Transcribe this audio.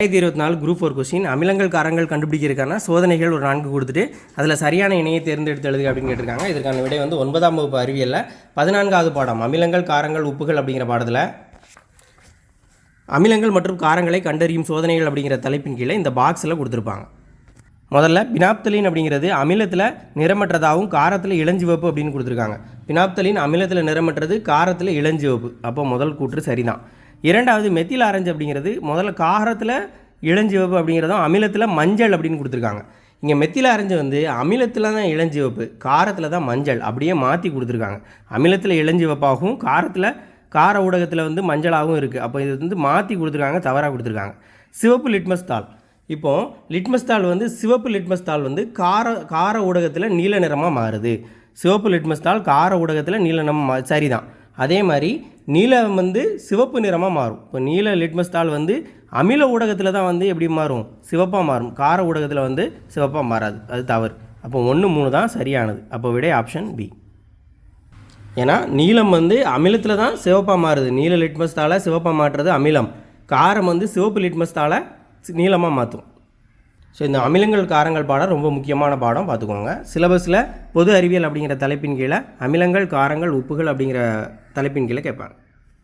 2024 group 4 question அமிலங்கள் காரங்கள் கண்டுபிடிக்கிறதுக்கான சோதனைகள் ஒரு 4 கொடுத்துட்டு அதில் சரியான இணையை தேர்ந்தெடுத்து எழுதுக அப்படின்னு கேட்டிருக்காங்க. இதற்கான விடை வந்து 9ஆம் வகுப்பு அறிவியலில் 14வது பாடம் அமிலங்கள் காரங்கள் உப்புகள் அப்படிங்கிற பாடத்தில் அமிலங்கள் மற்றும் காரங்களை கண்டறியும் சோதனைகள் அப்படிங்கிற தலைப்பின் கீழே இந்த பாக்ஸில் கொடுத்துருப்பாங்க. முதல்ல பினாப்தலின் அப்படிங்கிறது அமிலத்தில் நிறமற்றதாகவும் காரத்தில் இளஞ்சிவப்பு அப்படின்னு கொடுத்துருக்காங்க. பினாப்தலின் அமிலத்தில் நிறமற்றது, காரத்தில் இளஞ்சிவப்பு. அப்போ முதல் கூற்று சரிதான். இரண்டாவது மெத்தில் ஆரஞ்சு அப்படிங்கிறது முதல்ல காரத்தில் இளஞ்சிவப்பு அப்படிங்கிறதும் அமிலத்தில் மஞ்சள் அப்படின்னு கொடுத்துருக்காங்க. இங்கே மெத்தில் ஆரஞ்சு வந்து அமிலத்தில் தான் இளஞ்சிவப்பு, காரத்தில் தான் மஞ்சள் அப்படியே மாற்றி கொடுத்துருக்காங்க. அமிலத்தில் இளஞ்சிவப்பாகவும் கார ஊடகத்தில் வந்து மஞ்சளாகவும் இருக்குது. அப்போ இது வந்து மாற்றி கொடுத்துருக்காங்க, தவறாக கொடுத்துருக்காங்க. சிவப்பு லிட்மஸ் தாள். இப்போது லிட்மஸ் தாள் வந்து சிவப்பு லிட்மஸ் தாள் வந்து கார ஊடகத்தில் நீல நிறமாக மாறுது. சிவப்பு லிட்மஸ் தாள் கார ஊடகத்தில் நீல நிறம் சரிதான். அதே மாதிரி நீலம் வந்து சிவப்பு நிறமாக மாறும். இப்போ நீல லிட்மஸ் தாள் வந்து அமில ஊடகத்தில் தான் வந்து எப்படி மாறும், சிவப்பாக மாறும். கார ஊடகத்தில் வந்து சிவப்பாக மாறாது, அது தவறு. அப்போ 1, 3 தான் சரியானது. அப்போ விடை ஆப்ஷன் பி. ஏன்னா நீலம் வந்து அமிலத்தில் தான் சிவப்பாக மாறுது. நீல லிட்மஸ் தாளை சிவப்பாக மாற்றுறது அமிலம், காரம் வந்து சிவப்பு லிட்மஸ் தாளை நீளமாக மாற்றும். ஸோ இந்த அமிலங்கள் காரங்கள் பாடம் ரொம்ப முக்கியமான பாடம், பார்த்துக்கோங்க. சிலபஸில் பொது அறிவியல் அப்படிங்கிற தலைப்பின் கீழே அமிலங்கள் காரங்கள் உப்புகள் அப்படிங்கிற தலைப்பின் கீழே கேட்பாங்க.